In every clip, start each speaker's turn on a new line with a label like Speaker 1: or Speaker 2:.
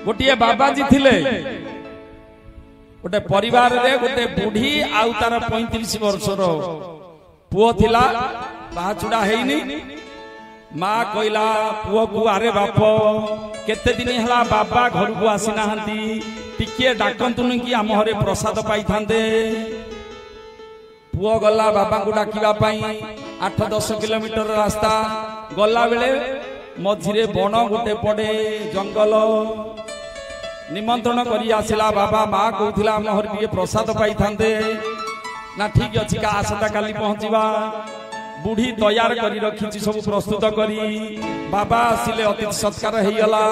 Speaker 1: गोटे बाबाजी थिले गोटे परिवार रे गोटे बुढ़ी आउ तार 35 वर्षर पुओ थिला बाहाचुड़ा हेइनी माँ कहला पुओ को अरे बाप केते दिन हला बाबा घर को आसी नाहंती टिके डाकंतुन कि आम घरे प्रसाद पाई थांदे पुओ गला बाबा को डाकिबा पई 8-10 किलोमीटर रास्ता गला बेले मझिरे बण गोटे पड़े जंगल निमंत्रण करी आसिला बाबा माँ कहूला आम घर टिके प्रसाद पाई थांदे ना ठीक अच्छी का आसता काली पहुंचवा बुढ़ी तैयार करी रखी सब प्रस्तुत करी बाबा आसिले अतिथि सत्कार हेगला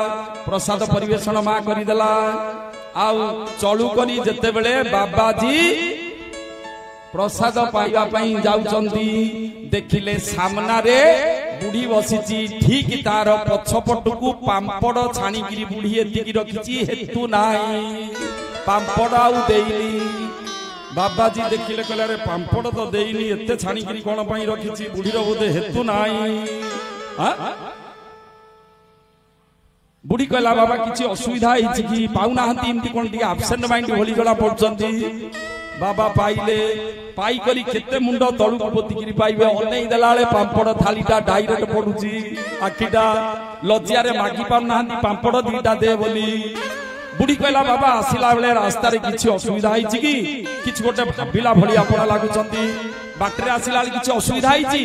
Speaker 1: प्रसाद परिवेषण माँ करदेला आउ चलू करी जेते बेले बाबाजी प्रसाद पाइबा पई जाउचंदी देखिले सामना रे बुढ़ी बसीची ठीक तार पछपटकू पांपड़ छाणिकी बुढ़ी एतिकी रखिची हेतु नाही पांपड़ आउ देइली बाबाजी देखिले कहले रे पांपड़ तो देइनी एते छाणिकी कोन पई रखिची बुढ़ी रो बोधे हेतु नाही हां बुढ़ी कहला बाबा किछि असुविधा हिची कि पाउ नाहंती इमती कोन टी एब्सेंट माइंड होली गला पड़चंती बाबा पाइले पाई करी केते मुंड तळु पोतिकिरी पाइबे अनै देलाळे पांपड़ थालीटा डायरेक्ट पडुची आखिटा लज्जा रे मागी पाउ नाहंती पांपड़ दीटा दे बोली बुढ़ी कहला बाबा आसिला बेले रास्ता रे किछि असुविधा हिची कि किछि गोटे भाबिला भली आपण लागुचंती बाटरे आसिला किछि असुविधा हिची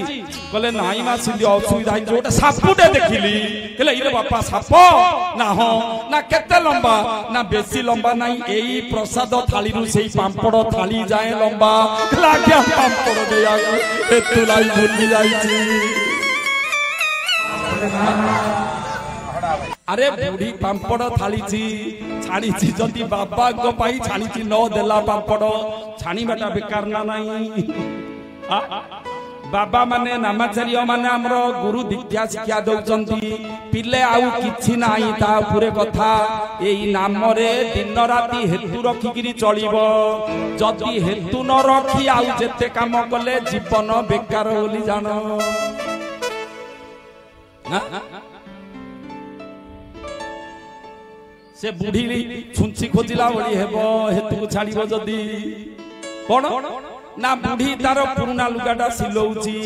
Speaker 1: कहले नाही मा सिंधी असुविधा हिची गोटे सापुटे देखिली कहले इरे बापा साप ना हो ना केते लंबा ना बेसी लंबा नाही एई प्रसाद थाली रु सेई पांपड़ थाली जाए लंबा लागिया पांपड़ देया एतु लाई भूली जाईची अरे बुढ़ी पांपड़ थालीची छाणीची जदि बाबा को पाई छाणीची न देला पांपड़ छाणी बाटा बेकार ना नाही बाबा माने नामाचार्य माने हमरो गुरु दीक्षा शिक्षा दउचंती पिले आउ किछि नाही ता पुरे कथा एई नाम रे दिन राती हेतु रखिकिरी चलिबो जदि हेतु न रखी आउ जेते काम कले जीवन बेकार होली जानो से बुढ़ी छुंची खोजिला बड़ी हेबो हेतु छाड़िबो जदी कोन ना बुढ़ी तार पुराना लुगाटा सिलौची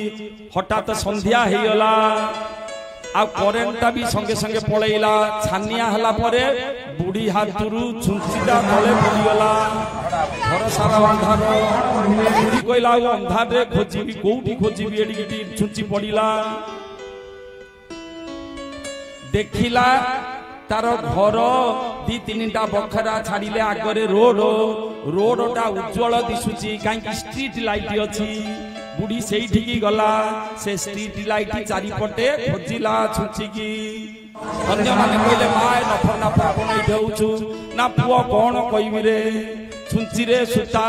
Speaker 1: हठात संध्या हेगला आ करेंटा भी संगे संगे पळैला छानिया हला परे बुढ़ी हाथुरु छुंचीटा तळे पड़ीगला घर सारा अंधार बुढ़ी कहला अंधार रे खोजिबी कोउठी खोजिबी एडी छुंची पड़ीला देखिला तार घर 2-3टा बखरा छाड़िले आगरे रोडटा उज्जवल दिशुची कहीं स्ट्रीट लाइट अच्छी बुढ़ी से गला से स्ट्रीट लाइट चारिपटे खोजिला छुचिकी अन्य माने कहले माय नफर नफर कोन देउछु ना पुओ कोन कहबी रे छुंची रे सुता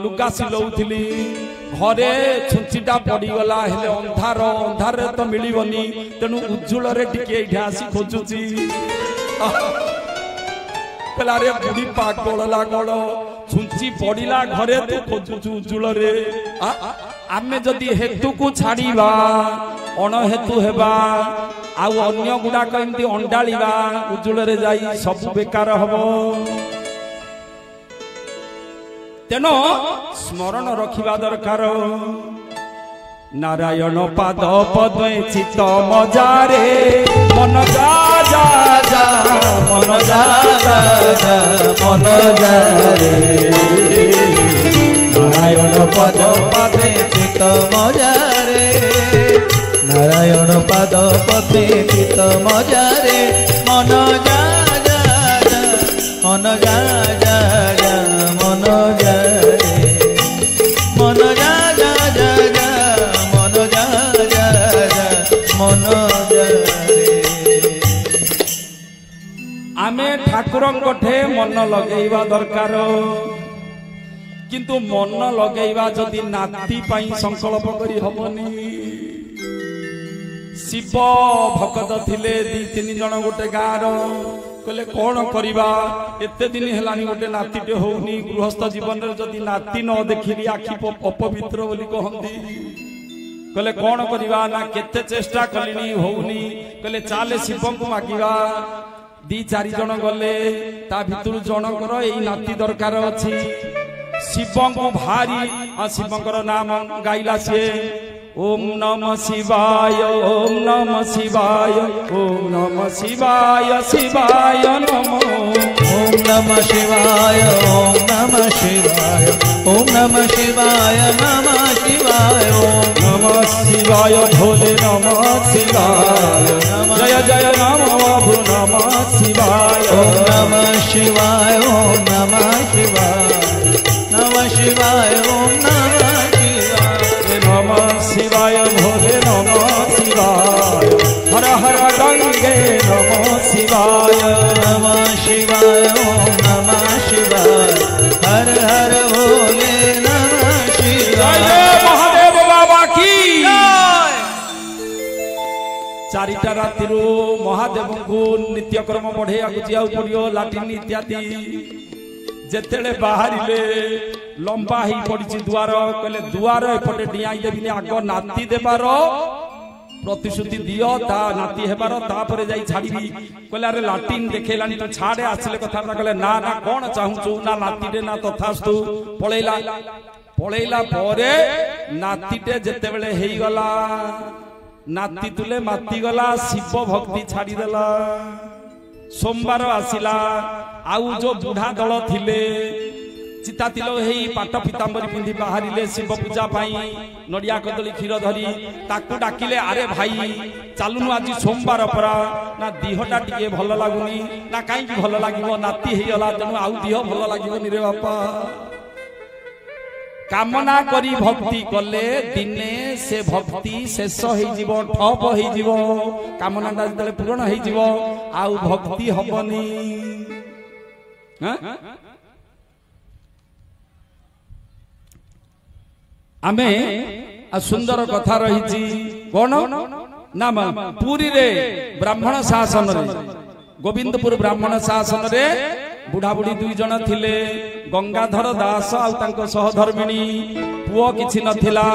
Speaker 1: लुगा सिलौथिली घरे छुंचीटा पड़ी गला हेले अंधार रे तो मिलिबनी तेनु उज्जवल रे टिके एठी आसी खोजुची कहला रे बुढ़ी पागल लागल छुंची पड़िला घरे तू खोजुचु उज्जवल रे आमे जदि हेतु को छाड़ीबा अण हेतु हेबा आउ अन्य गुडा केमती अंडाळीबा उज्जवल रे जाई सब बेकार हबो तेनो स्मरण रखिबा दरकार नारायण पाद पद्मे चित्त मजारे मन जा जा जा मन जा जा जा मन जा रे
Speaker 2: नारायण पद पद्मे चित्त मजारे नारायण पद पद्मे चित्त मजारे मन जा जा जा मन जा जा जा मन जा रे मन जा जा जा जा मन जा जा जा मन जा रे
Speaker 1: आमे ठाकुरन कोठे मन लगेइबा दरकार किंतु मन लगेइबा जदि नाती पाई संकल्प करी हबनी शिव भक्त थिले 2-3 जण गोटे गाँर कहले कौन करवा एते दिन हेलानी गोटे नातीटे होनी गृहस्थ जीवन रे जदि नाती न देखिली आखि अपवित्र बोली कहंती कहले कौन करवा ना केते चेष्टा कलिनी होनी कहले चाले शिव को मागिवा दी चारि जन गले ता भितरु जनकर एई नाती दरकार अछि शिव को भारी शिवंकर नाम गाइला से ओम नमः शिवाय ओम नमः शिवाय ओम नमः शिवाय शिवाय नमो
Speaker 2: ओम नमः शिवाय ओम नमः शिवाय ओम नमः शिवाय नमः शिवाय ओम
Speaker 1: नमः शिवाय भोले नमः शिवाय जय जय नमो प्रभु नमः शिवाय
Speaker 2: ओम नमः शिवाय ओम नमः शिवाय नमः शिवाय ओम नमः शिवाय
Speaker 1: नमः शिवाय भोले नमः शिवाय हर हर गंगे नमः शिवाय
Speaker 2: नमः शिवाय ओम नमः शिवाय हर हर भोले नमः शिवाय
Speaker 1: जय महादेव बाबा की चारिटा रातिरु महादेव को नित्यक्रम बढ़िया जिया पड़ो लाट्रिन इत्यादि जेतेले बाहरिले लंबा ही पड़ी दुआर कहले दुआर एपटे डियाई देबिनी आग नाती देबार प्रतिश्रुति दियो ता नाती हेबार तापरे जाई छाड़ीबी कहले अरे लाट्रिन देखेलानी तो छाड़े आसिले कथा कहले ना ना कोन चाहूचु ना नातीटे ना तथास्तु पळेला पळेला परे नातीटे जेते बेले हेई गला नाती तुले माती गला शिव भक्ति छाड़ी देला सोमवार आसिला आउ जो बुढ़ा दल थिले चिता तिलो हेई पाट पीतांबरी पिंधि बाहरिले शिव पूजा पाई नडिया कदली क्षीर धरी ताकू डाकिले अरे भाई चालुनु आज सोमवार परा ना दिहटा टिके भल लागुनी ना काई भल लागिवो नाती हेई गला तेनु आउ दिह भल लागिवो रे बापा कामना करी भक्ति कले दिने से भक्ति शेष हो जीवो ठप हो जीवो कामना जतले पूर्ण हो जीवो आउ भक्ति हबनी आमे सुंदर कथा रही कौन नाम पुरी रे ब्राह्मण शासन रे गोविंदपुर ब्राह्मण शासन रे बुढ़ा बुढ़ी दुई जन थिले गंगाधर दास आउ तांको सहधर्मिणी पुओ किछि नथिला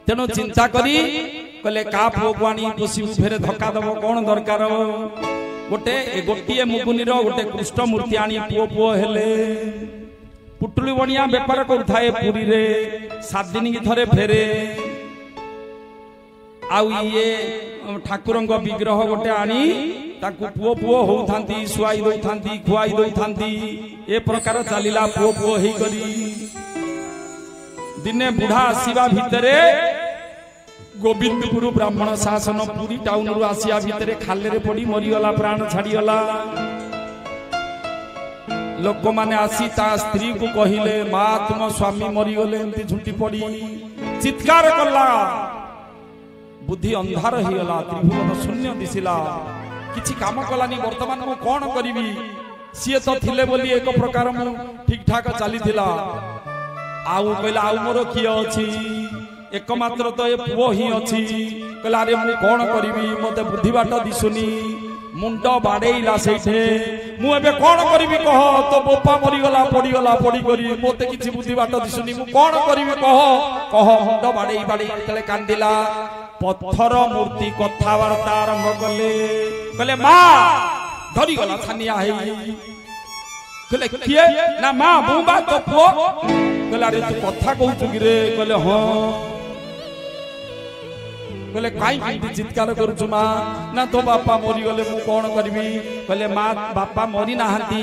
Speaker 1: तेनु चिंता करी कहले का पुओ को आनी पोसिबु फेरे धक्का दबो कोन दरकार गोटिए मुगुनीर गोटे कृष्ण मूर्ति आनी पुओ पुओ हेले पुटुली बनिया बेपार करुथाए पुरी रे 7 दिन की थरे फेरे आउ ये ठाकुरंग विग्रह गोटे आनी ताकू पुओ पुओ होउथांती सुआई दोथांती खुआई दोथांती ए प्रकार चलिला पुओ पुओ हेई करी दिने बुढ़ा आसीबा भितरे गोविंदपुर ब्राह्मण शासन पुरी टाउन रु आसिया भितरे खाले रे पड़ी मरी गला प्राण छाड़ी गला लोक माने आसी ता स्त्री को कहिले मा तुम स्वामी मरी गले एंती झुंटी पड़ी चित्कार कला बुद्धि अंधार ही गला त्रिभुवन शून्य दिसिला किछि काम कलानी वर्तमान मु कोन करिवि सिए तो थिले बोली एक प्रकार मु ठीक ठाक चली थिला आउ कहला आउ मोर किए अछि एकमात्र तो ए पुओ ही अछि कहला रे मु कोन करिवि मते बुद्धि बाट दिसुनी मुंड बाडेइला सेठे मु एबे कोन करिवि कह तो बोपा मरी गला पड़ी करी मते किछि बुद्धि बाट दिसुनी मु कोन करिवि कह मुंड बाडेई तले कांदिला पत्थर मूर्ति कथावार्ता आरंभ कले कहले मां धरी गला छानिया हेई कहले किए ना मां बुबा तो पुओ कहला रे तू कथा कहू रे कहले हां कहले काई किंती चित्कार करूछु मां ना तो बापा मरी गले मु कोन करबी कहले मां बापा मरी नाहंती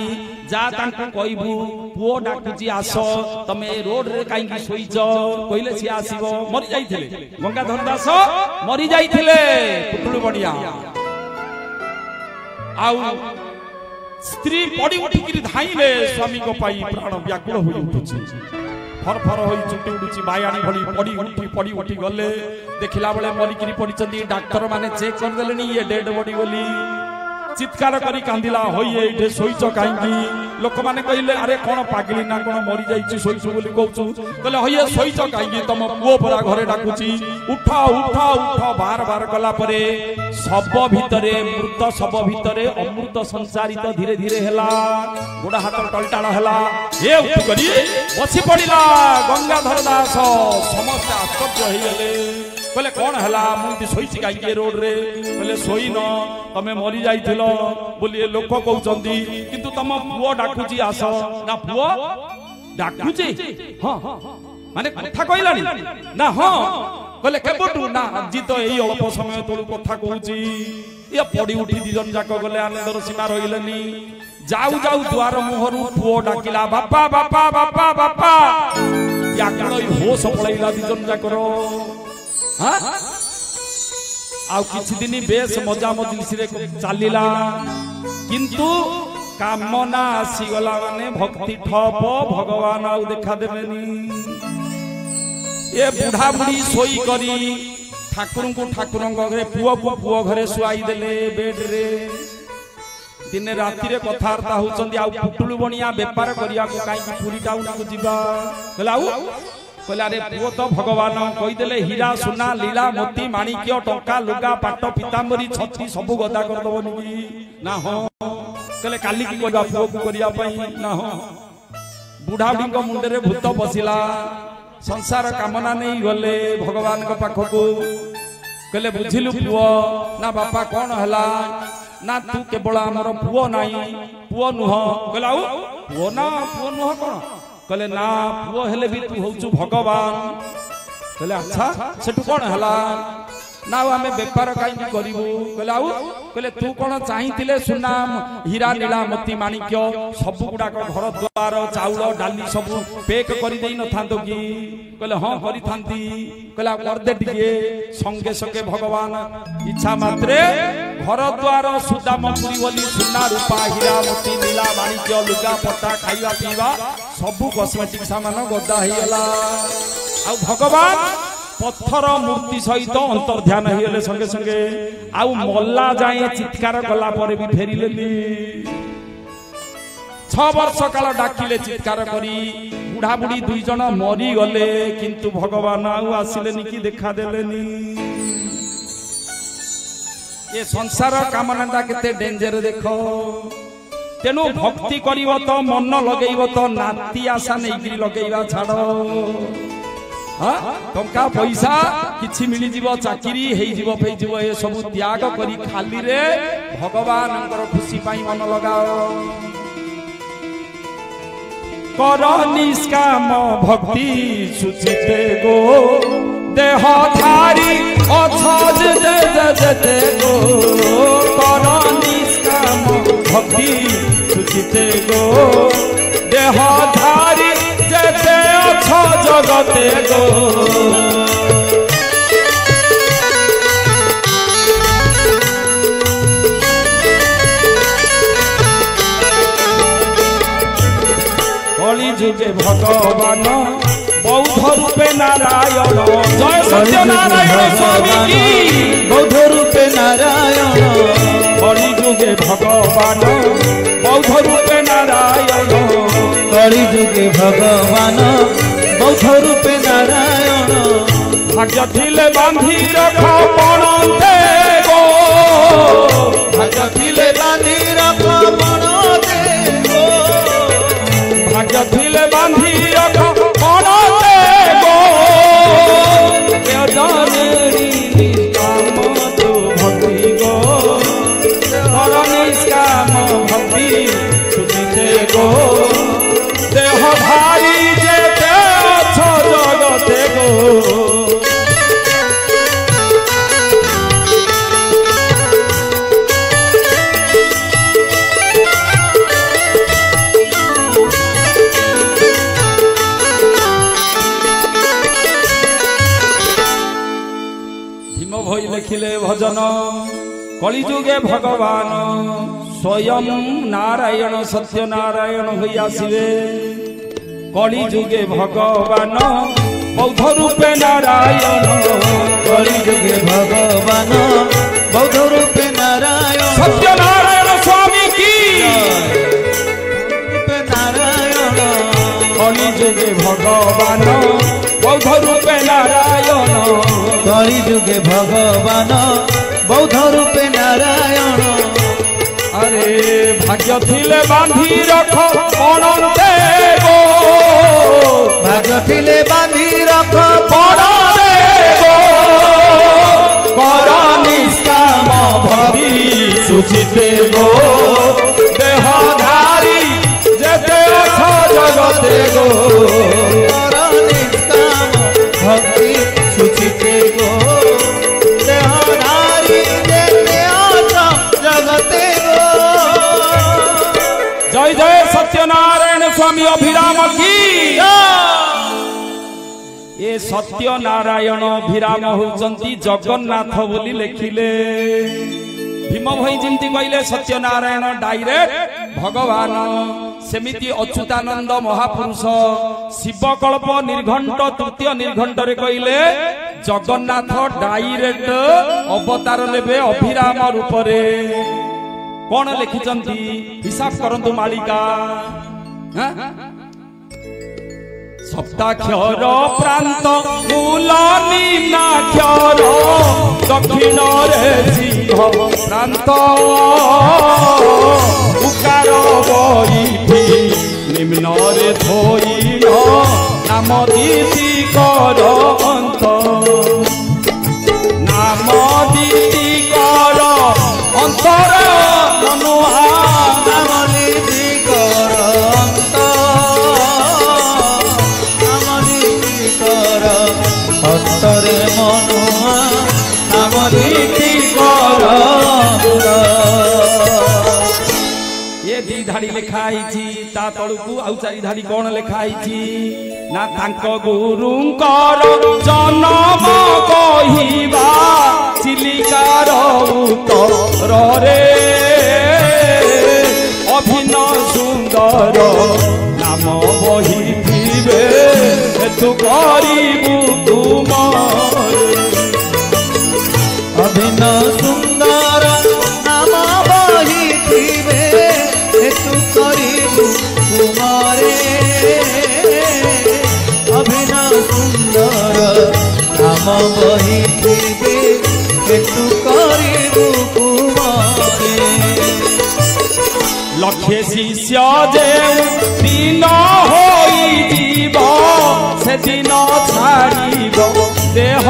Speaker 1: जा तांको कहबू पुओ डाकुची आसो तमे रोड रे काई की सोईच कहले सी आसीबो मरी जाईथिले गंगाधर दास मरी जाईथिले पुटुलु बडिया आउ स्त्री पड़ी उठी धाइले स्वामी को पाई प्राण व्याकुल होई उठुची फर फर होई चुटी उडुची बायाणी भली पड़ी उठी गले देखिला बेले मरिकिरी पड़िचंदी डॉक्टर माने चेक कर देलेनी ये डेड बॉडी बोली चित्कार करी कांदिला होई एठे सोईच काईकी लोक माने कहिले अरे कोन पागली ना कोन मरि जाईची सोईछु बोली कहउछु कहले होई सोईच काईकी तम पुओ परा घरे डाकुची उठा उठा उठा बार बार गला परे सब भितरे मृत सब भितरे अमृत संसारित धीरे धीरे हेला गोडा हाथ टलटाळ हेला ए उठ करी बसी पड़िला गंगाधर दास समस्त आश्चर्य होई गेले कहले कौन हला मुझे शोची कहीं रोड रे कहले शोन तमें मरी जाइथिल बोली लोक कहउचंदी किंतु तुम पुओ डाकुची आस ना पुओ डाकुची हां माने कथा कहलानी ना हां कहले केबटू ना आजी तो एई अल्प समय तळु कथा कहउची ये पड़ी उठी दी जन जाक गले आनंदर सीमा रहिलनी जाऊ जाऊ द्वार मुहरु पुओ डाकिला बापा बापा बापा बापा या कणई होश पळैला दी जन जाकर हां आ किछि दिन बेस मजा मजलिस रे चालीला किंतु कामना आसी गला माने भक्ति ठप भगवान आउ देखा देबेनी ये बुढ़ा बुढ़ी सोई करी ठाकुर को ठाकुर घरे पुओ को पुओ घरे सुआई देले बेड रे दिन राति रे कथार्ता होचंदी आ पुटुलु बनिया व्यापार करिया को काई पुरी टाउन को जीवा कहलाउ कहला अरे पुओ तो भगवान कहि देले हीरा सोना लीला मोती माणिक्य टंका लुगा पाट पीतांबरी छत्री सब गदा कर दबनी ना हो कहले काली की करबा पुओ को करिया पई ना हो बुढ़ा बुढ़ी को मुंडे रे भूत बसिला संसार कामना नहीं गले भगवान को पाखकू कहले बुझिलु पुओ ना बापा कौन हला ना तू केवल आमर पुओ नाही पुओ नुह कहला पुओ ना पुओ नुह कौन कहले ना पुओ हेले भी तू होचु भगवान कहले अच्छा सेटू कौन हला ना आमे व्यापार काई करिवु कहले आउ कहले तू कौन चाहिथिले सुना हीरा नीला मोती माणिक्य सब गुडा को घर द्वार चाउल डाली सब पेक करि देई न थांतो की कहले हां करि थांती कहला कर दे टिके संगे संगे भगवान इच्छा मात्रे घर द्वार सुदामपुरी बोली सुना रूपा हीरा मोती नीला माणिक्य लुगा पट्टा खाइबा पीवा सब कॉस्मेटिक सामान गदा हिला आ भगवान पत्थर मूर्ति सहित अंतर्ध्यान हिले संगे संगे आउ मल्ला जाए चित्कार कला पर भी फेरिलेनी 6 वर्ष काल डाकिले चित्कार करी बुढ़ा बुढ़ी दुई जन मरी गले किंतु भगवान आउ आसिलेनी कि देखा देलेनी ये संसार कामनाटा केते डेंजर देखो तेनु भक्ति करिवो तो मन लगेइवो तो नाती आशा नहीं लगेइबा छाड़ो टंका पैसा किछि मिली जीवो चाकरी हेई जीवो फेई जीवो ए सब त्याग करी खाली रे भगवान अंतर खुशी पाई मन लगाओ कर निष्काम भक्ति सुचिते गो देह धारी अथज जजते गो कर निष्काम भक्ति सुचिते गो देह धारी जते अथ जगते गो कलि जुगे भगवान बौद्ध रूपे नारायण जय सत्य नारायण स्वामी की
Speaker 2: बौद्ध रूपे नारायण
Speaker 1: कलि जुगे भगवान बौद्ध रूपे नारायण
Speaker 2: कलि जुगे भगवान बौद्ध रूपे नारायण
Speaker 1: भाग्य थिले बांधी रख पणते गो
Speaker 2: भाग्य थिले बांधी रख पणते गो
Speaker 1: भाग्य थिले बांधी रख पणते गो जानेरी निष्काम तो भक्ति गो कर निष्काम भक्ति सुचिते गो देह भारी जेते अथ जगते गो लिखिले भजन कलि जुगे भगवान स्वयं नारायण सत्य नारायण होई आसिबे कलि जुगे भगवान बौद्ध रूपे नारायण
Speaker 2: कलि जुगे भगवान बौद्ध रूपे नारायण
Speaker 1: सत्य नारायण स्वामी की
Speaker 2: रूपे नारायण
Speaker 1: कलि जुगे भगवान बौद्ध रूपे नारायण
Speaker 2: कलि जुगे भगवान बौद्ध रूपे नारायण
Speaker 1: अरे भाग्य थिले बांधी रख पणते गो
Speaker 2: भाग्य थिले बांधी रख
Speaker 1: पणते गो सुचिते गो देहधारी जेते अथ जगते गो
Speaker 2: निष्काम भक्ति सुचिते गो देहधारी जेते अथ जगते गो।
Speaker 1: जय जय सत्यनारायण स्वामी अभिराम की। ये सत्यनारायण अभिराम होउचंती जगन्नाथ बोली लेखिले। भीम भाई जिमती कहले सत्यनारायण डायरेक्ट भगवान, सेमिति अच्युतानंद महापुरुष शिवकल्प निर्घंट तृतीय निर्घंट रे कहले जगन्नाथ डायरेक्ट अवतार लेबे अभिराम रूप रे। कौन लिखिचंती हिसाब करंतु मालिका। सप्ताक्षर प्रांत मूल निम्नाक्षर दक्षिण रे सिंह प्रांत उकार बईठी निम्न रे धोइन नाम दीति कर अंत नाम दीति कर अंतर मनुआ
Speaker 2: नाम दीति कर अंत अंतरे मनुआ नाम दीति कर।
Speaker 1: ये दी धाड़ी लिखाई ता तळुकु आउ चारि धाड़ी कोन लिखाई ना तांक गुरुंकर जन्म कहिबा चिलिकार उत्तर रे अभिनव सुंदर नाम बहिथिबे तू करिबु तुम
Speaker 2: अभिनव सुंदर नाम बहिथिबे तू करिबु तुमरे अभिनव सुंदर नाम बहिथिबे तू करिबु तुमरे।
Speaker 1: लक्ष्य शिष्य जे दिन होई जीव से दिन छाड़ीब देह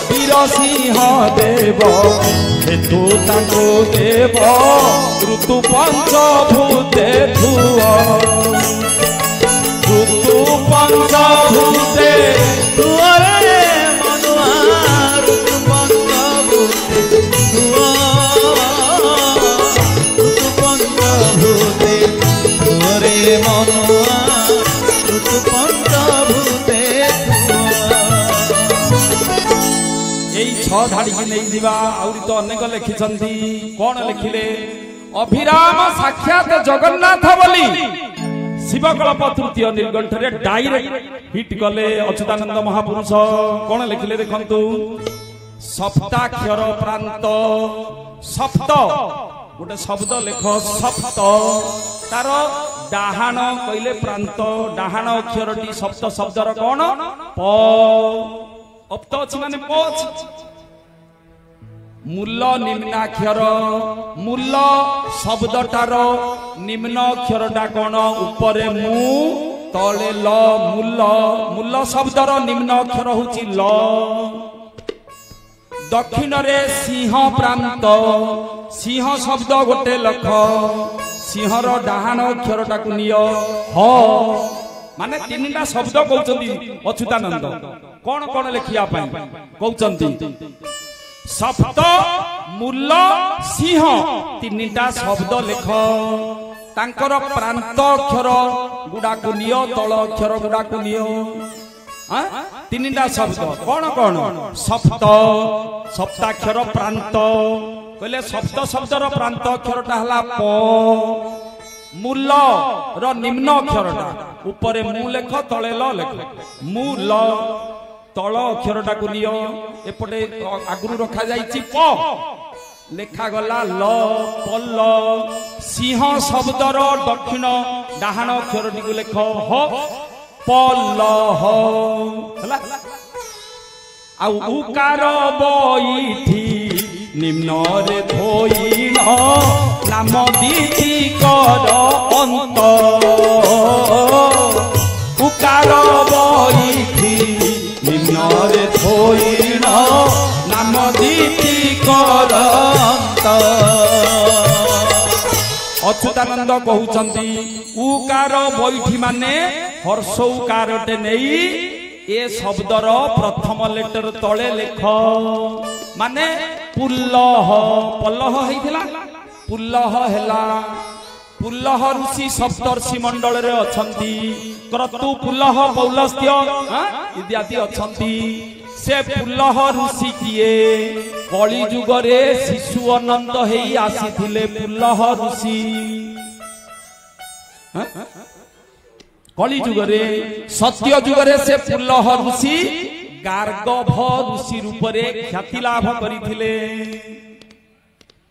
Speaker 1: वीर सिंह देव हेतु ताको देव ऋतु पंचभूते धुआ ऋतु पंचभूते
Speaker 2: तुअरे मनुआ ऋतु पंचभूते धुआ ऋतु पंचभूते तुअरे मनुआ ऋतु पंचभूते
Speaker 1: यही छह धाड़ी की नहीं दिवा आउरी तो अनेक लिखिछंती। कौन लिखिले अभिराम साक्षात जगन्नाथ बोली शिवकल्प तृतीय निर्घंट रे डायरेक्ट हिट कले अच्युतानंद महापुरुष। कौन लिखिले देखंतु सप्ताक्षर प्रांत सप्त गोटे शब्द लेख सप्त तार डाहाण कहले प्रांत डाहाण अक्षरटी सप्त शब्दर कौन प अप्त अछि माने प अछि मूल निम्नाक्षर मूल शब्दटार निम्न अक्षरटा कौन उपरे मु तले ल मूल मूल शब्दर निम्न अक्षर होछि ल दक्षिण रे सिंह प्रांत सिंह शब्द गोटे लख सिंहर डाहाण अक्षरटा को निय ह माने तीनटा शब्द कहउचंदी अच्युतानंद। कौन कौन लिखिया पाई कहउचंदी सप्त मूल सिंह तीनटा शब्द लेख तांकर प्रांत अक्षर गुडा को निय तल अक्षर गुडा को निय तीनटा शब्द कौन कौन सप्त सप्ताक्षर प्रांत कहले सप्त शब्दर प्रांत अक्षरटा हला प मूल र निम्न अक्षरटा ऊपर मु लेख तले ल लेख मूल तल अक्षरटा को निय एपटे आगुरु रखा जाइछि प लेखा गला ल पल्ल सिंह शब्दर दक्षिण डाहाण अक्षरटी को लेख ह पल्ल ह हला आ उकार बईठी निम्न रे धोइन नाम दीति कर अंत उकार बईठी निम्न रे धोइन नाम दीति कर अच्युतानंद कहउचंती उकार बैठी माने हर्ष उकारटे नहीं ए शब्दर प्रथम लेटर तले लेख माने पुल्लह पल्लह हेइथिला पुल्लह हेला पुल्लह ऋषि सप्तर्षि मंडल रे अछंती क्रतु पुल्लह पौलस्त्य इत्यादि अछंती से पुल्लह ऋषि किए कली जुग रे शिशु अनंत हेई आसीथिले पुल्लह ऋषि कली जुग रे सत्य जुग रे से पुल्लह ऋषि गार्गभ ऋषि रूप रे ख्याति लाभ करिथिले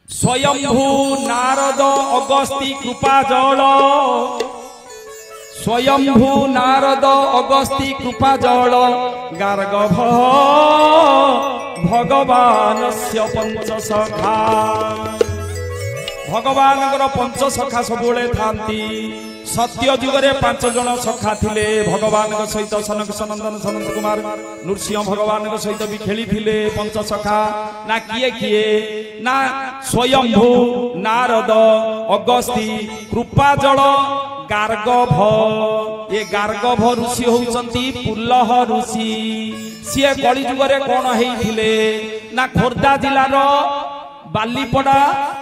Speaker 1: स्वयंभू नारद अगस्ती कृपा जल स्वयंभू नारद अगस्ती कृपा जल गार्गभ भगवान से पंच सखा भगवान पंच सखा सबुले थांती सत्य जुगरे 5 जन सखा थिले भगवान सहित सनक सनंदन सनंद कुमार नृसिंह भगवान सहित भी खेली थिले पंच सखा ना किए किए ना स्वयंभू नारद अगस्ती कृपा जल गार्गभ ये गार्गभ ऋषि होउचंती पुल्लह ऋषि सिए कली जुगरे कोन हेइथिले ना खोर्धा जिल्लार बालीपड़ा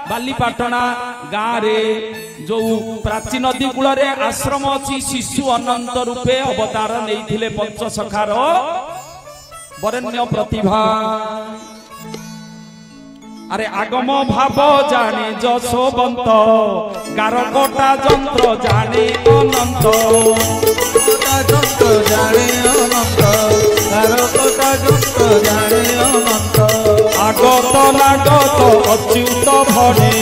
Speaker 1: बालीपाटना गाँव रे जो प्राचीन नदी कूल रे आश्रम अच्छी शिशु अनंत रूपे अवतार नहीं पंच सखार वरेण्य प्रतिभा अरे आगम भाव जाने जशोवंत गारकटा जंत्र जाने अनंत जंत्र जाने अनंत गारकटा जंत्र जाने अनंत आगत नागत अच्युत भणे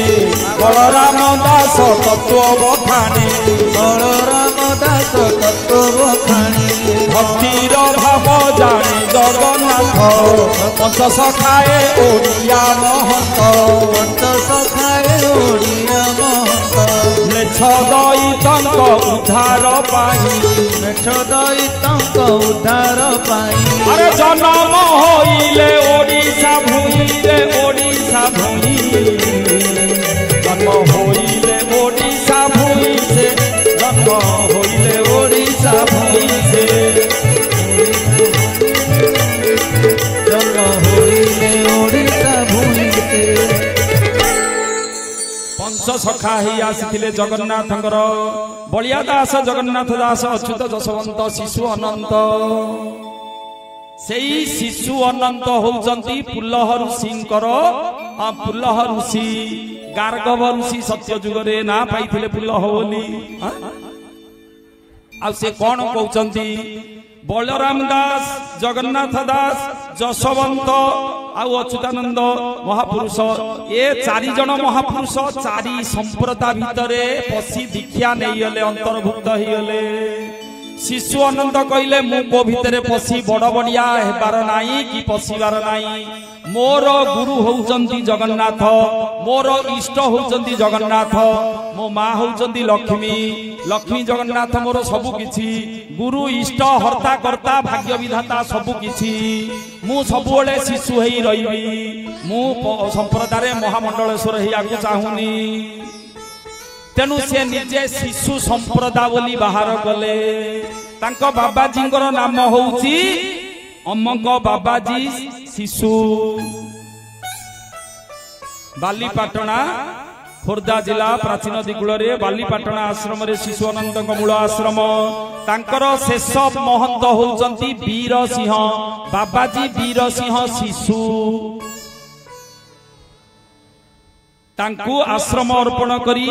Speaker 1: बलराम दास तत्व बखाणे बलराम दास तत्व बखाणे भक्तिर भाव जाने जगन्नाथ पंच सखाए ओडिया महंत पंच सखाए ओडिया महंत मेछ दैतंक उद्धार पाई मेछ दैतंक उद्धार पाई अरे जन्म होइले ओडिशा भूइले ओडिशा भूइ जन्म होइले ओडिशा भूइ से जन्म होइले ओडिशा भूइ से जन्म होइले ओडिशा भूइ से पंच सखा ही आसीथिले जगन्नाथंकर बलिया दास जगन्नाथ दास अच्युत जशवंत शिशु अनंत सेई शिशु अनंत होउचंती पुल्लह ऋषिंकर पुल्लह ऋषि गार्गभ ऋषि सत्य जुगरे ना पाइथिले पुल्लह बोली आ से कोन कहउचंती बलराम दास जगन्नाथ दास जशवंत आउ अच्युतानंद महापुरुष ए 4 जन महापुरुष 4 संप्रदा भितरे पसी दीक्षा नहीं गले अंतर्भुक्त ही गले शिशु अनंत कहले मु को भितरे पसी बड़ बड़िया हेबार नाही कि पसीबार नाही मोर गुरु होउचंती जगन्नाथ मोर इष्ट होउचंती जगन्नाथ मो मां होउचंती लक्ष्मी लक्ष्मी जगन्नाथ मोर सबु किछि गुरु इष्ट हर्ता कर्ता भाग्य विधाता सबु किछि मु सबुले शिशु हेई रहिबी मु संप्रदाय महामंडलेश्वर हेयाकु चाहुनी तेणु से निजे शिशु संप्रदा बोली बाहर गले तांको बाबाजींकर नाम होउची अम्मक बाबाजी शिशु बालीपाटना खोर्धा जिला प्राचीन दिगुल रे बालीपाटना आश्रम रे शिशु अनंत मूल आश्रम तांकर शेष महंत होउचंती वीर सिंह बाबाजी वीर सिंह शिशु तांकु आश्रम अर्पण करी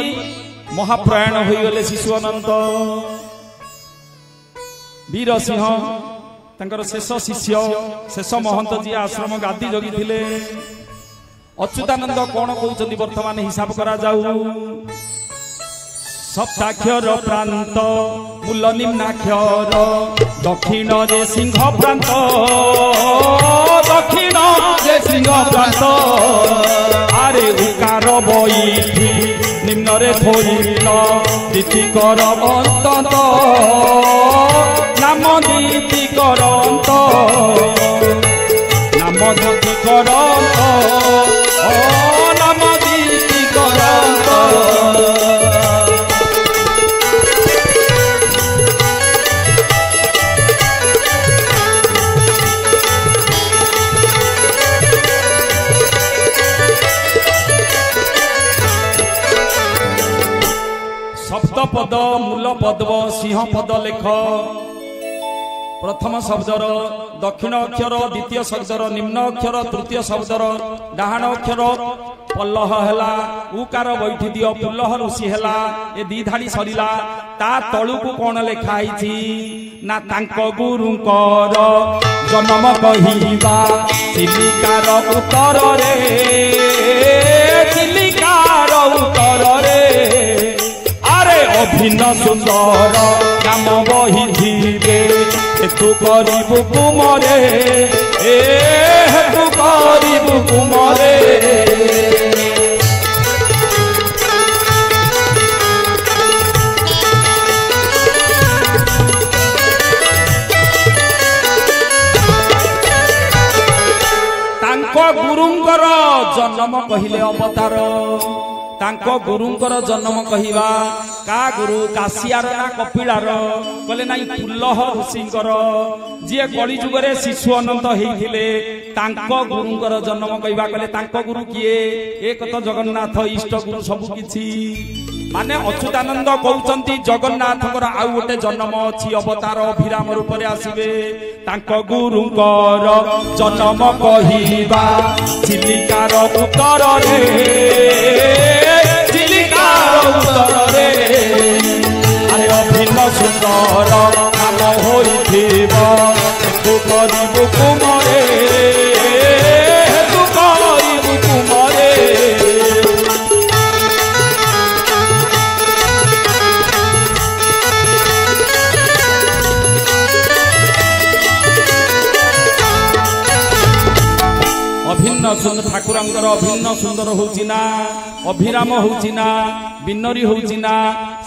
Speaker 1: महाप्रयाण होइगले शिशु अनंत वीर सिंह तांकर शेष शिष्य शेष महंत जी आश्रम गादी जगी थिले अच्युतानंद कोन कहउचंती वर्तमान हिसाब करा जाऊ सप्ताक्षर प्रांत मूल निम्नाक्षर दक्षिण रे सिंह प्रांत दक्षिण रे सिंह प्रांत आरे उकार बैठी निम्न रे थोइल दिति कर अंत नाम दीति कर अंत नाम दीति कर अंत नाम दीति कर अंत पद मूल पद्म सिंह पद लेख प्रथम शब्दर दक्षिण अक्षर द्वितीय शब्दर निम्न अक्षर तृतीय शब्दर डाहाण अक्षर पल्लह हैला उकार बैठी दियो पुल्लह ऋषि हैला ए दी धाड़ी सरिला ता तळुकु कोन लेखा आइछि ना तांको गुरुंकर जन्म कहिबा चिलिकार उत्तर रे चिलिकार उत्तर रे अरे अभिन्न सुंदर नाम बहि दिबे तू करिबु कुमरे तू करिबु कुमरे तांको गुरुंकर जन्म कहिले अवतार तांको गुरुंकर जन्म कहिबा का गुरु काशियार ना कपिलार कहले नाई पुल्लह ऋषिंकर जे कली जुगरे शिशु अनंत हेइथिले तांको गुरुंकर जन्म कहिबा कहले तांको गुरु किए एक तो जगन्नाथ इष्ट गुरु सब किछि माने अच्युतानंद कहउचंती जगन्नाथकर आउ गोटे जन्म अछि अवतार अभिराम रूप रे आसीबे तांको गुरुंकर जन्म कहिबा चिलिकार उत्तर रे चिलिकार उत्तर रे अरे अभिन्न सुंदर नाम होइथिब तू करिबु कुमरे तू करिबु कुमरे अभिन्न सुंदर ठाकुरंकर अभिन्न सुंदर होउची ना अभिराम होउची ना बिन्नरी होउची ना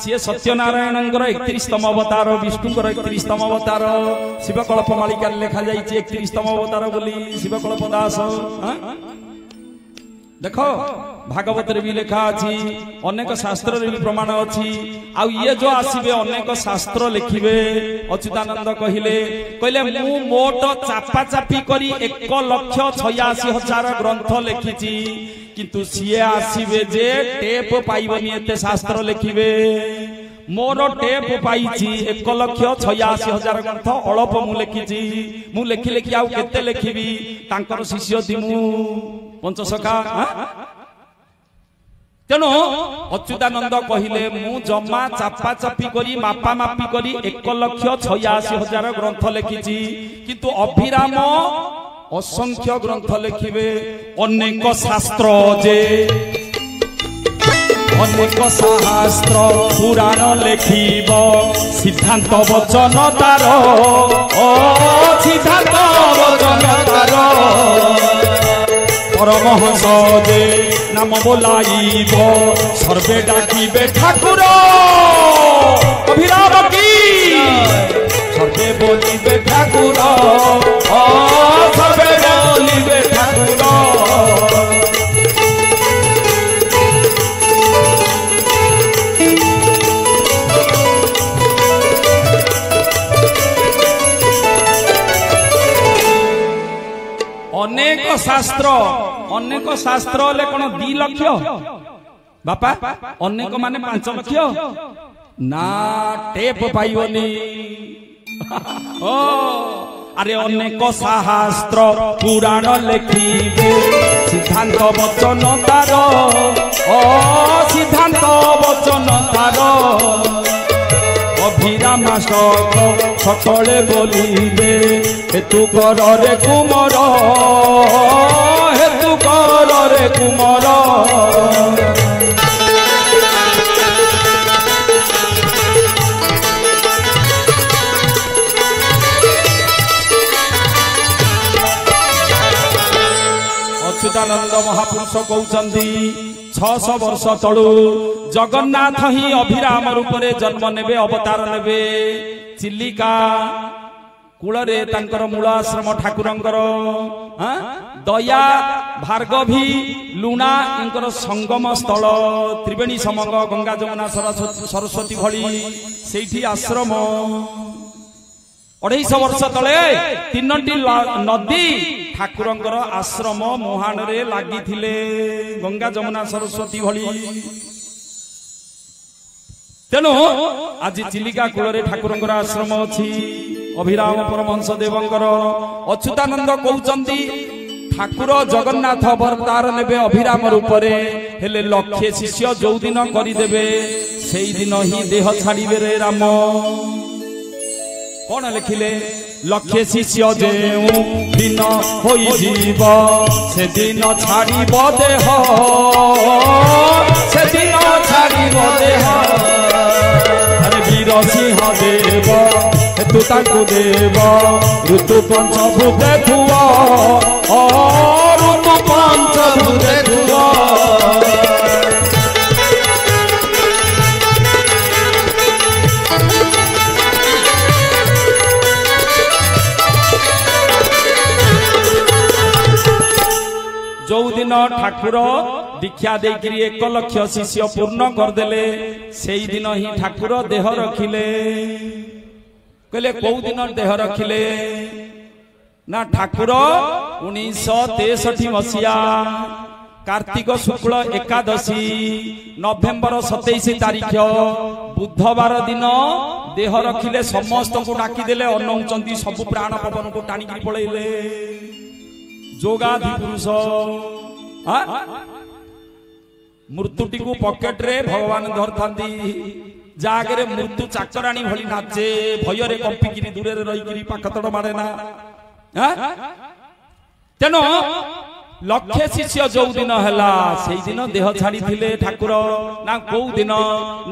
Speaker 1: सी सत्यनारायणंकर 31तम अवतार विष्णुंकर 31तम अवतार शिवकल्प मालिका लेखा जाइए 31तम अवतार बोली शिवकल्प दास देखो भागवत रे भी लेखा अछि अनेक शास्त्र रे भी प्रमाण अछि आ ये जो आसीबे अनेक शास्त्र लिखिबे अच्युतानंद कहले मु मोट चापा चापी करी 1,86,000 ग्रंथ लिखिछि किंतु सिए आसीबे जे टेप पाइबनी एते शास्त्र लिखिबे मोर टेप पाइछि 1,86,000 ग्रंथ अल्प मु लिखिछि मु लेखि लेखि आ केते लिखिबी तांकर शिष्य दिमु पंचसखा तेणु अच्युतानंद कहले मु जमा चापा चापी करी मापा मापी करी 1,86,000 ग्रंथ लिखिछि किंतु अभिराम असंख्य ग्रंथ लिखिबे अनेक शास्त्र जे अनेक शास्त्र पुराण लिखिब सिद्धांत वचन तार सिद्धांत वचन तार परमहंस जे नाम बोलाइब सर्वे डाकिबे ठाकुर अभिराम की सर्वे बोलिबे ठाकुर सर्वे बोलिबे ठाकुर अनेक शास्त्र ले कोन 2 लाख बापा अनेक माने 5 लाख ना टेप पाइबनी ओ अरे अनेक शास्त्र पुराण लिखिबे सिद्धांत वचन तार सिद्धांत वचन तार अभिराम सकले बोलिबे हेतु कर रे कुमर हेतु कर रे कुमर अच्युतानंद महापुरुष कहउचंदी 600 वर्ष तळु जगन्नाथ ही अभिराम रूप रे जन्म नेबे अवतार नेबे चिलिका कूलरे तांकर मूल आश्रम ठाकुरंकर दया भार्गवी लुणा इंकर संगम स्थल त्रिवेणी समंग गंगा जमुना सरस्वती भली सेठी आश्रम 250 वर्ष तले 3टी नदी ठाकुरंकर आश्रम मुहाण रे लागि थिले गंगा जमुना सरस्वती भली तेणु आज चिलिका कूल ठाकुर आश्रम अच्छी अभिराम परमहंस देवंकर अच्युतानंद कहते ठाकुर जगन्नाथ अवतार नेबे अभिराम रूपरे हेले लक्षे शिष्य जो दिन करदेवे से दिन ही देह छाड़े रे राम कौन लिखिले लक्षे शिष्य जो दिन होइब से दिन छाड़ब देह से दिन छाड़ब देह अरे वीर सिंह देव हेतु ताकु देव ऋतु पंचभूते धुआ ऋतु पंचभूते धुआ जो दिन ठाकुर दीक्षा देकरी 1 लाख शिष्य पूर्ण करदेले से दिन ही ठाकुर देह रखिले कहले कौ दिन देह रखिले ना ठाकुर 1963 मसीहा कार्तिक शुक्ल एकादशी नवेम्बर 27 तारीख बुधवार दिन देह रखिले समस्त को डाकीदेले अनौचंती सब प्राण पवन को टाणिकी पळैले जोगाधि पुरुष मृत्युटी को पकेट रे भगवान धरथांती जागरे मृत्यु चाकराणी भली नाचे भयरे कंपिकिरी दूरे रहीकिरी पाखतड़ मारे ना तेनो लक्षे शिष्य जो दिन हैला से दिन देह छाड़ी थिले ठाकुर ना कौ दिन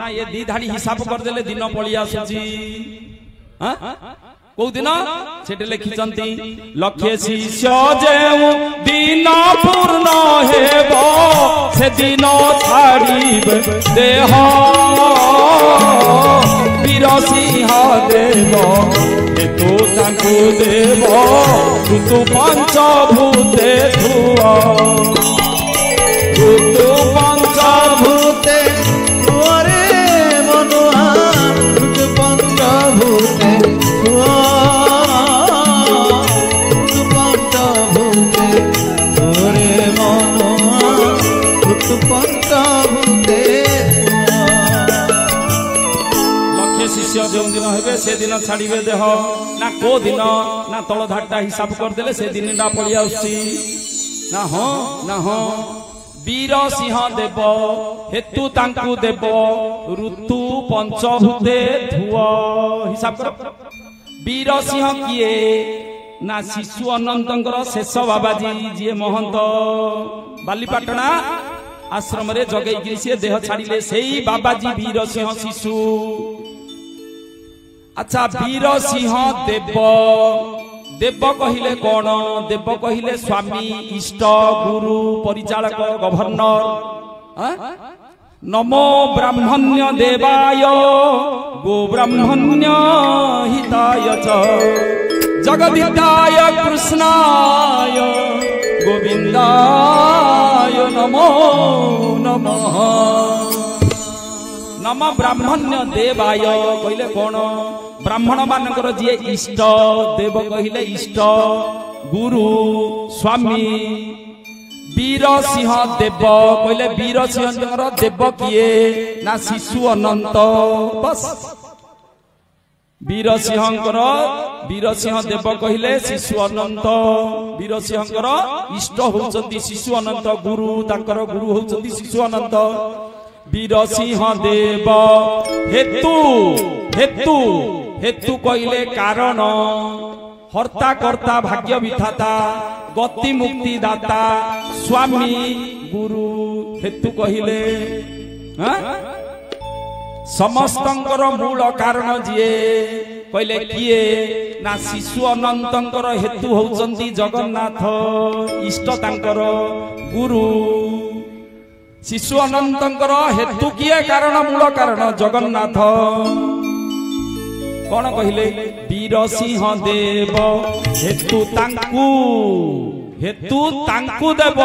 Speaker 1: ना ये दी धाड़ी हिसाब कर देले दिन पळी आसुची कौ दिन सेटे लिखिचंती लक्षे शिष्य जेउ दिन पूर्ण हेबो से दिन छाड़िबे देह वीर सिंह देव हेतु ताकु देव ऋतु पंचभूते धुआ ऋतु पंचभूते
Speaker 2: रे मनुआ ऋतु पंचभूते धुआ ऋतु पंचभूते रे मनुआ ऋतु पंचभूते
Speaker 1: शिष्य जो दिन हे से दिन छाड़े देह ना को दिन ना तल धाटा हिसाब करदे से दिन पड़ी आसी ना हाँ वीर सिंह देव हेतु तांकु देव ऋतु पंचभूते धुआ हिसाब कर वीर सिंह किए ना शिशु अनंतर शेष बाबाजी जी महंत बालीपाटना आश्रम रे जगैकी सी देह छाड़िले से बाबाजी वीर सिंह शिशु अच्छा वीर सिंह देव देव कहिले कौन देव कहिले स्वामी इष्ट गुरु परिचालक गवर्नर नमो ब्राह्मण्य देवाय गो ब्राह्मण्य हिताय च जगदिताय कृष्णाय गोविंदाय नमो नमः नम ब्राह्मण्य देवाय कहले कौन ब्राह्मण मानकर जी इष्ट देव कहले इष्ट गुरु स्वामी वीर सिंह देव कहले वीर सिंह देव किए ना शिशु अनंत बस वीर सिंह देव कहले शिशु अनंत वीर सिंह इष्ट होचंती शिशु अनंत गुरु तांकर गुरु होचंती शिशु अनंत वीर सिंह देव हेतु हेतु हेतु कहले कारण हर्ता कर्ता भाग्य विधाता गति मुक्ति दाता स्वामी गुरु हेतु कहले समस्तंकर मूल कारण जीए कहले किए ना शिशु अनंतंकर हेतु होचंती जगन्नाथ इष्ट तांकर गुरु शिशु अनंतंकर हेतु किए कारण मूल कारण जगन्नाथ कौन कहले वीर सिंह देव हेतु तांकु देव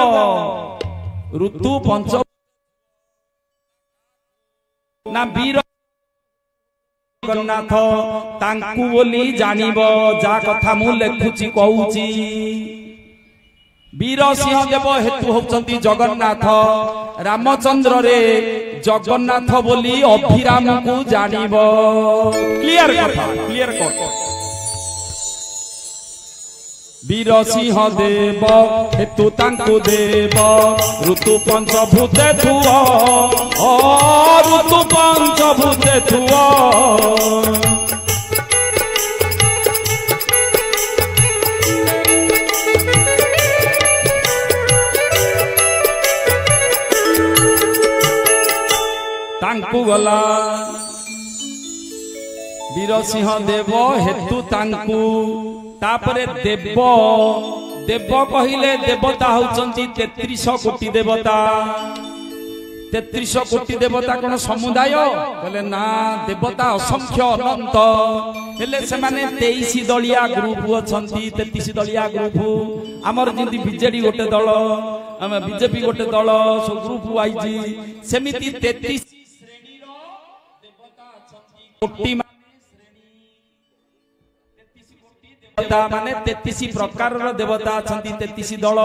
Speaker 1: ऋतु पंच ना वीर जगन्नाथ तांकु बोली जानिब जा कथा मु लेखुची कहूची वीर सिंह देव हेतु होचंती जगन्नाथ रामचंद्र रे जगन्नाथ बोली अभिराम को जानिब क्लियर कथा क्लियर कथा वीर सिंह देव हेतु तांकु देव ऋतु पंचभूते थुआ ऋतु पंचभूते थुआ तांकु गला वीर सिंह देव हेतु तांकु तापरे देव देव कहिले देवता होचंती 33 कोटी देवता 33 कोटी देवता कोन समुदाय कहले ना देवता असंख्य अनंत हेले से माने 23 दलिया ग्रुप अछंती 33 दलिया ग्रुप हमर जिंदी बीजेडी गोटे दल हम बीजेपी गोटे दल सब ग्रुप आइजी सेमिति 33 श्रेणी रो देवता अछंती कोटी देवता माने 33 प्रकार देवता अछंती 33 दल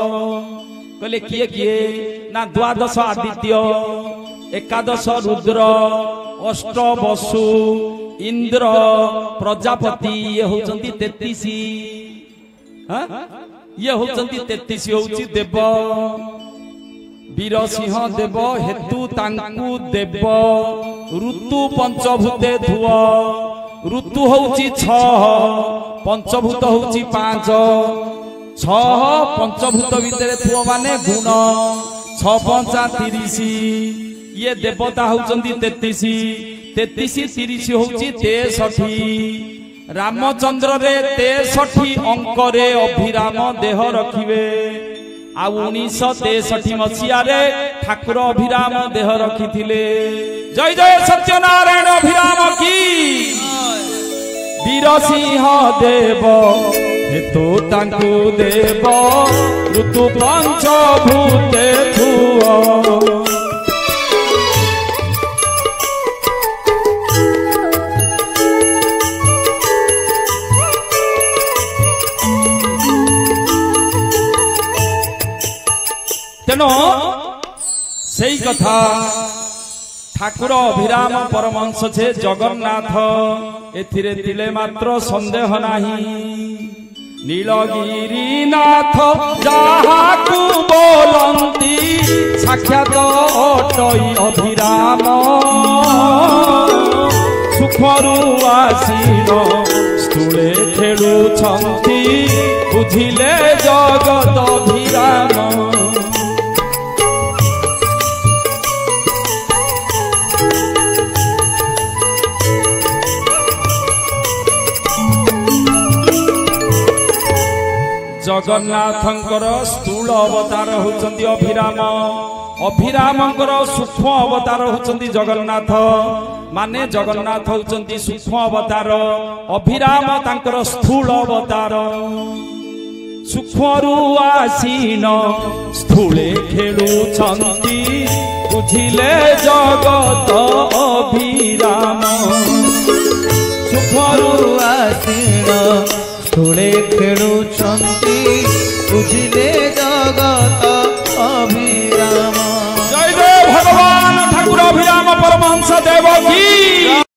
Speaker 1: कहले किए किए ना द्वादश आदित्य एकादश रुद्र अष्ट वसु इंद्र प्रजापति ये होचंती 33 हां ये होचंती 33 होची देव वीर सिंह देव हेतु तांकु देव ऋतु पंचभूते धुआ ऋतु होची 6 पंचभूत होची 5 6 पंचभूत भितर थुआ माने गुण 6 पंचा 30 ये देवता होचंती 33 30 होची 63 रामचंद्र रे 63 अंक रे अभिराम देह रखिवे आ 1963 मसिया रे ठाकुर अभिराम देह रखिथिले जय जय सत्यनारायण अभिराम की वीर सिंह देव हेतु तांकु देव ऋतु पंचभूते थुआ तेनो सही कथा ठाकुर अभिराम परमहंस छे जगन्नाथ एथिरे तिले मात्र संदेह नाही नीलगिरीनाथ जाहाकु बोलंती साक्षात अटई अभिराम सुखरु आसीन स्थूले खेलुछंती बुझिले जगत अभिराम जगन्नाथंकर स्थूल अवतार होचंती अभिराम अभिरामंकर सूक्ष्म अवतार होचंती जगन्नाथ माने जगन्नाथ होचंती सूक्ष्म अवतार अभिराम तांकर स्थूल अवतार सूक्ष्मरु आसीन स्थूले खेलुछंती बुझिले जगत अभिराम
Speaker 2: सूक्ष्मरु आसीन स्थूले खेलुछंती बुझिले जगत अभिराम
Speaker 1: जय जय भगवान ठाकुर अभिराम परमहंस देव की।